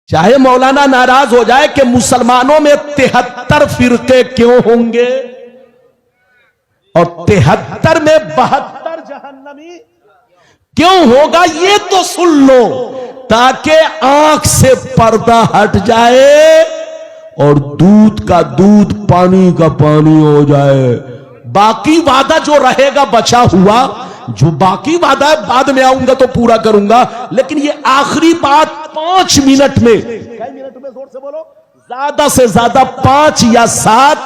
चाहे मौलाना नाराज हो जाए कि मुसलमानों में 73 फिरके क्यों होंगे और 73 में 72 जहन्नमी क्यों होगा, ये तो सुन लो ताकि आंख से पर्दा हट जाए और दूध का दूध पानी का पानी हो जाए। बाकी वादा जो रहेगा बचा हुआ, जो बाकी वादा है बाद में आऊंगा तो पूरा करूंगा, लेकिन ये आखिरी बात 5 मिनट में, कई मिनट में जोर से बोलो, ज्यादा से ज्यादा 5 या 7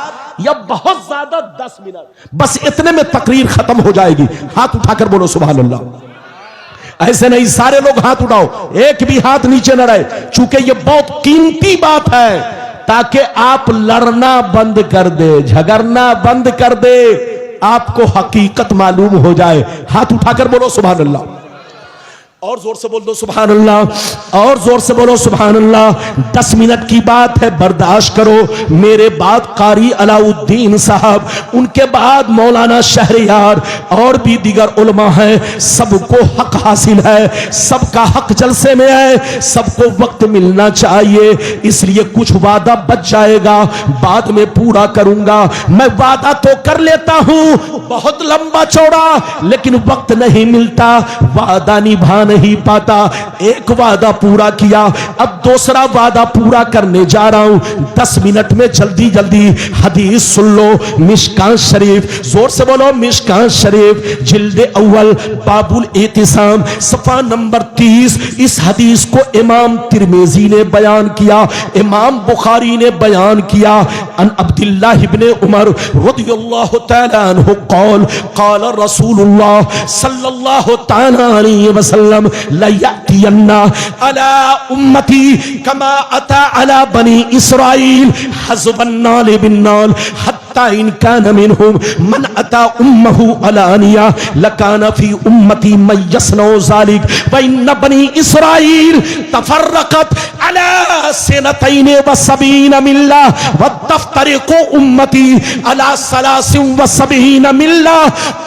या बहुत ज्यादा 10 मिनट, बस इतने में तकरीर खत्म हो जाएगी। हाथ उठाकर बोलो सुभान अल्लाह। ऐसे नहीं सारे लोग हाथ उठाओ, एक भी हाथ नीचे न रहे, चूंकि ये बहुत कीमती बात है, ताकि आप लड़ना बंद कर दे, झगड़ना बंद कर दे, आपको हकीकत मालूम हो जाए। हाथ उठाकर बोलो सुभान अल्लाह, और जोर से बोल दो सुभान अल्लाह, और जोर से बोलो सुभान अल्लाह। 10 मिनट की बात है, बर्दाश्त करो। मेरे बाद कारी अलाउद्दीन साहब, उनके बाद मौलाना शहरियार और भी दीगर उलमा हैं। सबको हक हासिल है, सबका हक जलसे में है, सबको वक्त मिलना चाहिए, इसलिए कुछ वादा बच जाएगा, बाद में पूरा करूंगा। मैं वादा तो कर लेता हूं बहुत लंबा चौड़ा, लेकिन वक्त नहीं मिलता, वादा निभा नहीं पाता। एक वादा पूरा किया, अब दूसरा वादा पूरा करने जा रहा हूं। 10 मिनट में जल्दी जल्दी हदीस सुन लो। मिशकात शरीफ, जोर से बोलो मिशकात शरीफ, जिल्द अव्वल, बाबुल एतिसाम, सफा नंबर 30। इस हदीस को इमाम तिरमिजी ने बयान किया, इमाम बुखारी ने बयान किया। अन अब्दुल्लाह इब्ने उमर रदियल्लाहु तआला अन्हु क़ाल क़ाल रसूलुल्लाह सल्लल्लाहु तआला अलैहि वसल्लम लयअतियन्ना अला उम्मती कमा अता अला बनी इस्राईल हज़बन नाल बिन नाल हत्ता इन कान मिनहुम मन अता उम्महु अलानिया लकान फी उम्मती मन यसनौ ज़ालिक व इन बनी इस्राईल तफर्रक़त अला सनतैन व सबीन मिल्ला व तफ्तरिक़ु उम्मती अला सलासिन व सबीन मिल्ला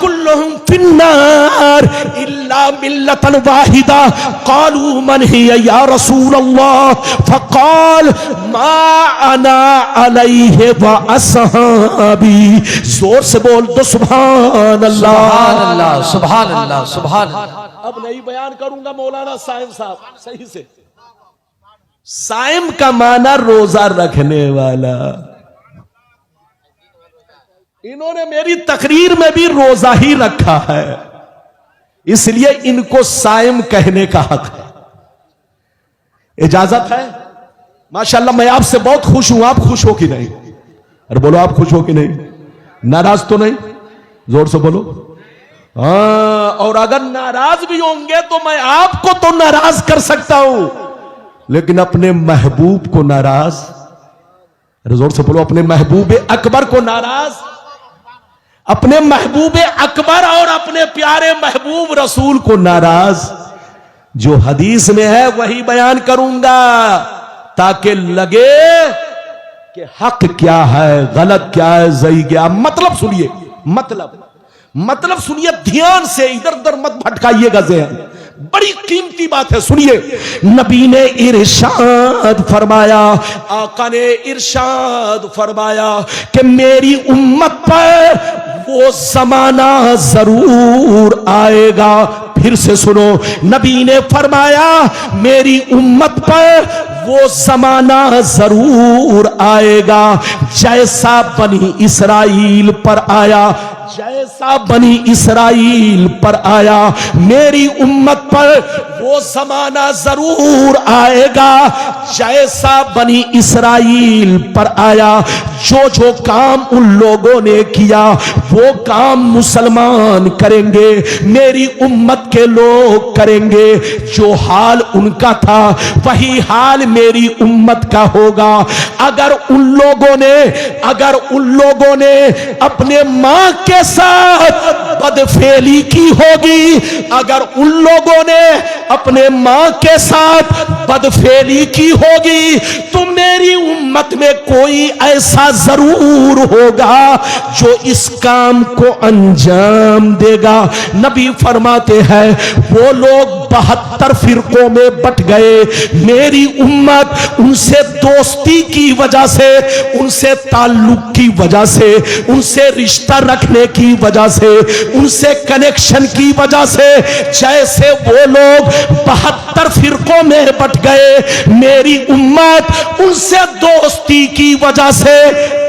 कुल्लुहुम फिन्नार इल्ला मिल्लतन वाहिदा। क़ालू मन हिया या रसूल अल्लाह फ़क़ाल मा अना अलैहि व अस्हाबी। जोर से बोल दो सुभान अल्लाह, सुभान अल्लाह, सुभान अल्लाह, सुभान अल्लाह। अब नहीं बयान करूंगा मौलाना साइम साहब सही से। साइम का माना रोजा रखने वाला, इन्होंने मेरी तकरीर में भी रोजा ही रखा है, इसलिए इनको साइम कहने का हक है। इजाजत है? माशाल्लाह, मैं आपसे बहुत खुश हूं। आप खुश हो कि नहीं? अरे बोलो आप खुश हो कि नहीं? नाराज तो नहीं? जोर से बोलो। हाँ, और अगर नाराज भी होंगे तो मैं आपको तो नाराज कर सकता हूं, लेकिन अपने महबूब को नाराज, अरे जोर से बोलो, अपने महबूब अकबर को नाराज, अपने महबूब अकबर और अपने प्यारे महबूब रसूल को नाराज। जो हदीस में है वही बयान करूंगा, ताकि लगे कि हक क्या है, गलत क्या है, सही क्या। मतलब सुनिए, मतलब सुनिए ध्यान से, इधर उधर मत भटकाइएगा ज़हन, बड़ी कीमती बात है, सुनिए। नबी ने इरशाद फरमाया, आका ने इरशाद फरमाया कि मेरी उम्मत पर वो जमाना जरूर आएगा। फिर से सुनो, नबी ने फरमाया मेरी उम्मत पर वो जमाना जरूर आएगा जैसा बनी इसराइल पर आया, जैसा बनी इसराइल पर आया। मेरी उम्मत पर वो जमाना जरूर आएगा जैसा बनी इसराइल पर आया। जो जो काम उन लोगों ने किया वो काम मुसलमान करेंगे, मेरी उम्मत के लोग करेंगे। जो हाल उनका था वही हाल मेरी उम्मत का होगा। अगर उन लोगों ने अपने मां के साथ बदफेली की होगी, अगर उन लोगों ने अपने मां के साथ बदफेली की होगी, तो मेरी उम्मत में कोई ऐसा जरूर होगा जो इस काम को अंजाम देगा। नबी फरमाते हैं वो लोग 72 फिरकों में बट गए। मेरी उम्मत उनसे दोस्ती की वजह से, उनसे ताल्लुक की वजह से, उनसे रिश्ता रखने की वजह से, उनसे कनेक्शन की वजह से, जैसे वो लोग 72 फिरकों में बट गए, मेरी उम्मत उनसे दोस्ती की वजह से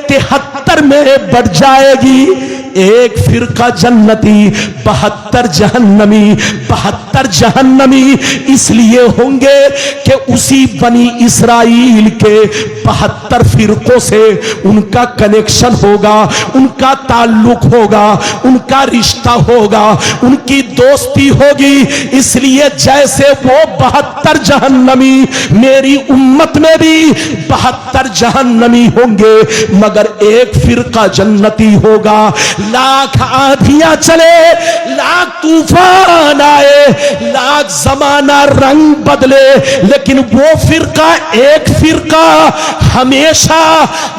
73 में बढ़ जाएगी। एक फिरका जन्नती, 72 जहन्नमी। 72 जहन्नमी इसलिए होंगे कि उसी बनी इस्राइल के 72 फिरकों से उनका कनेक्शन होगा, उनका ताल्लुक होगा, उनका रिश्ता होगा, उनकी दोस्ती होगी। इसलिए जैसे वो 72 जहन्नमी, मेरी उम्मत में भी 72 जहन्नमी होंगे, मगर एक फिरका जन्नती होगा। लाख आंधियां चले, लाख तूफान आए, लाख जमाना रंग बदले, लेकिन वो फिरका, एक फिरका हमेशा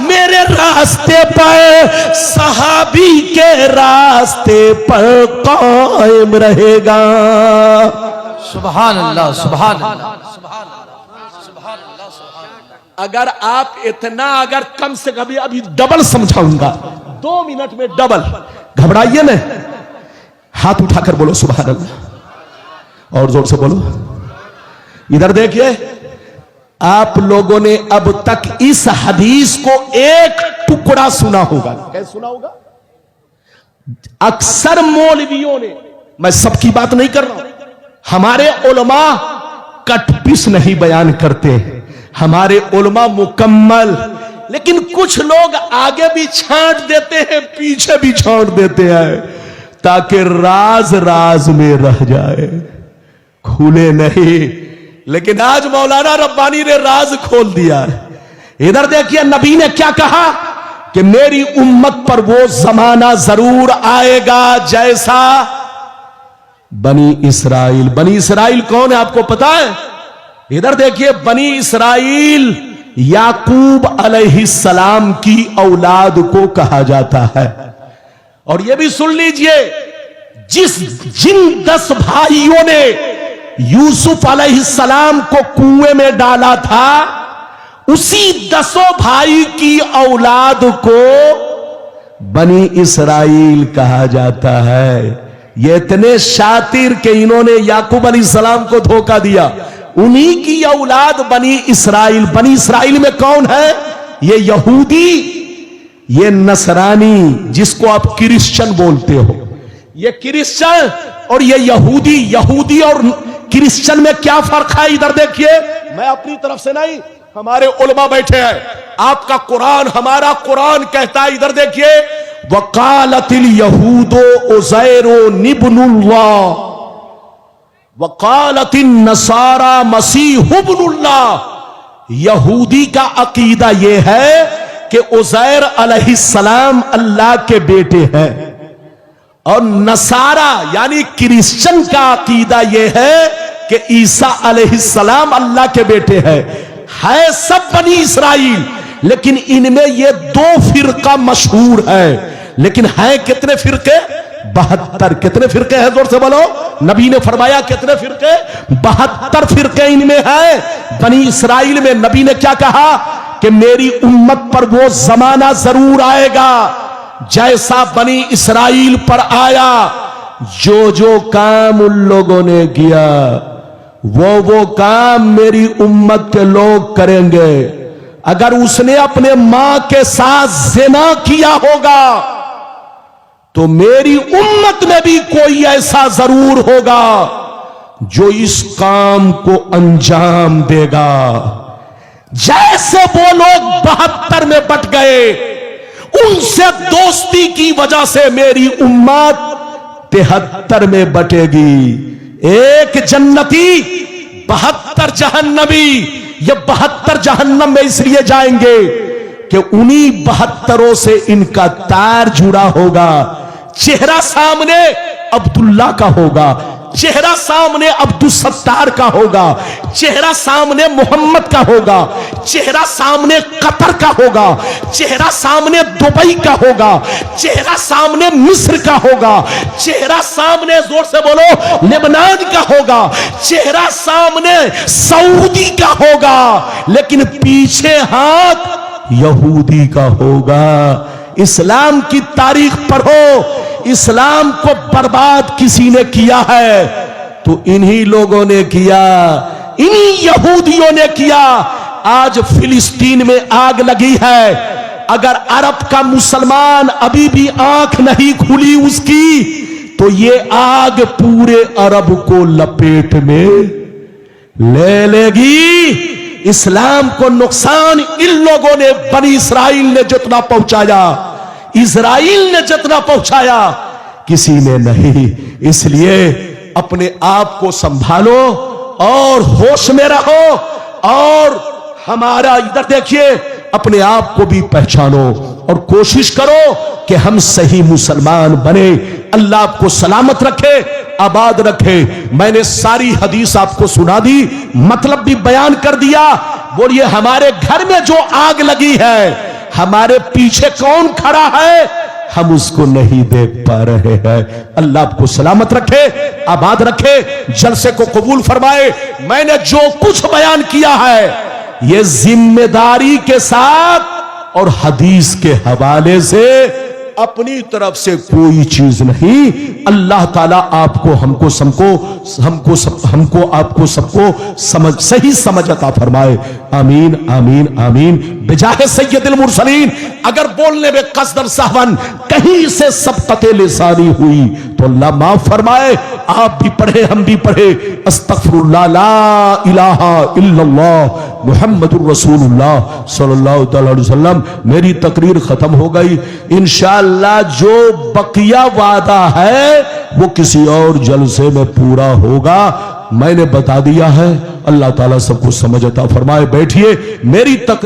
मेरे रास्ते पर, सहाबी के रास्ते पर कायम रहेगा। सुभान अल्लाह, सुभान अल्लाह, सुभान अल्लाह, सुभान अल्लाह, सुभान अल्लाह। अगर आप इतना, अगर कम से कम अभी डबल समझाऊंगा, 2 मिनट में डबल, घबराइए न, हाथ उठाकर बोलो सुभान अल्लाह, और जोर से बोलो। इधर देखिए, आप लोगों ने अब तक इस हदीस को एक टुकड़ा सुना होगा। कैसे सुना होगा? अक्सर मौलवियों ने, मैं सबकी बात नहीं कर रहा हूं, हमारे उलमा कटपिस नहीं बयान करते, हमारे उलमा मुकम्मल, लेकिन कुछ लोग आगे भी छांट देते हैं, पीछे भी छांट देते हैं, ताकि राज राज में रह जाए, खुले नहीं। लेकिन आज मौलाना रब्बानी ने राज खोल दिया है। इधर देखिए, नबी ने क्या कहा कि मेरी उम्मत पर वो जमाना जरूर आएगा जैसा बनी इस्राइल। बनी इस्राइल कौन है आपको पता है? इधर देखिए, बनी इस्राइल याकूब अलैहिस्सलाम की औलाद को कहा जाता है। और यह भी सुन लीजिए, जिन 10 भाइयों ने यूसुफ अलैहिस्सलाम को कुएं में डाला था, उसी 10 भाई की औलाद को बनी इस्राइल कहा जाता है। ये इतने शातिर के इन्होंने याकूब अलैहिस्सलाम को धोखा दिया। उन्हीं की औलाद बनी इस्राइल। बनी इस्राइल में कौन है? ये यहूदी, ये नसरानी, जिसको आप क्रिश्चियन बोलते हो, ये क्रिश्चियन और ये यहूदी। यहूदी और क्रिश्चियन में क्या फर्क है? इधर देखिए, मैं अपनी तरफ से नहीं, हमारे उलमा बैठे हैं, आपका कुरान, हमारा कुरान कहता है, इधर देखिए, वकालतिल यहूदो उज़ैरो निब्नुल्लाह वकालतिन नसारा मसीह इब्नुल्लाह। यहूदी का अकीदा यह है कि उज़ैर अलैहिस्सलाम अल्लाह के बेटे हैं, और नसारा यानी क्रिश्चियन का अकीदा यह है कि ईसा अलैहिस्सलाम अल्लाह के बेटे हैं। है सब बनी इस्राइल, लेकिन इनमें ये 2 फिरका मशहूर है। लेकिन है कितने फिरके? 72। कितने फिरके हैं? जोर से बोलो। नबी ने फरमाया कितने फिरके? 72 फिरके इनमें है। बनी इस्राइल में नबी ने क्या कहा कि मेरी उम्मत पर वो जमाना जरूर आएगा जैसा बनी इस्राइल पर आया। जो जो काम उन लोगों ने किया, वो काम मेरी उम्मत के लोग करेंगे। अगर उसने अपने मां के साथ ज़िना किया होगा, तो मेरी उम्मत में भी कोई ऐसा जरूर होगा जो इस काम को अंजाम देगा। जैसे वो लोग 72 में बट गए, उनसे दोस्ती की वजह से मेरी उम्मत 73 में बटेगी। एक जन्नती, 72 जहन्नमी। ये 72 जहन्नम में इसलिए जाएंगे कि उन्हीं 72 से इनका तार जुड़ा होगा। चेहरा सामने अब्दुल्ला का होगा, चेहरा सामने अब्दुल सत्तार का होगा, चेहरा सामने मोहम्मद का होगा, चेहरा सामने कतर का होगा, चेहरा सामने दुबई का होगा, चेहरा सामने मिस्र का होगा, चेहरा सामने, जोर से बोलो, लेबनान का होगा, चेहरा सामने सऊदी का होगा, लेकिन पीछे हाथ यहूदी का होगा। इस्लाम की तारीख पढ़ो, इस्लाम को बर्बाद किसी ने किया है तो इन्हीं लोगों ने किया, इन्हीं यहूदियों ने किया। आज फिलिस्तीन में आग लगी है, अगर अरब का मुसलमान अभी भी आंख नहीं खुली उसकी, तो ये आग पूरे अरब को लपेट में ले लेगी। इस्लाम को नुकसान इन लोगों ने, बनी इस्राइल ने जितना पहुंचाया, इस्राइल ने जितना पहुंचाया, किसी ने नहीं। इसलिए अपने आप को संभालो और होश में रहो, और हमारा इधर देखिए, अपने आप को भी पहचानो और कोशिश करो कि हम सही मुसलमान बने। अल्लाह आपको सलामत रखे, आबाद रखे। मैंने सारी हदीस आपको सुना दी, मतलब भी बयान कर दिया। बोलिए, हमारे घर में जो आग लगी है, हमारे पीछे कौन खड़ा है, हम उसको नहीं देख पा रहे हैं। अल्लाह आपको सलामत रखे, आबाद रखे, जलसे को कबूल फरमाए। मैंने जो कुछ बयान किया है ये जिम्मेदारी के साथ और हदीस के हवाले से, अपनी तरफ से कोई चीज नहीं। अल्लाह ताला आपको, हमको आपको सबको सही समझ अता फरमाए। आमीन आमीन आमीन। बिजाहे सय्यदुल मुरसलीन। अगर बोलने में कसदर सहवन कहीं से सबकते लिसानी हुई तो अल्लाह माफ फरमाए। आप भी पढ़े, हम भी पढ़े, अस्तगफिरुल्लाह, ला इलाहा इल्लल्लाह मुहम्मदुर रसूलुल्लाह सल्लल्लाहु अलैहि वसल्लम। मेरी तकरीर खत्म हो गई। इंशाअल्लाह जो बकिया वादा है वो किसी और जलसे में पूरा होगा, मैंने बता दिया है। अल्लाह ताला सबको समझ अता फरमाए। बैठिए, मेरी तकरीर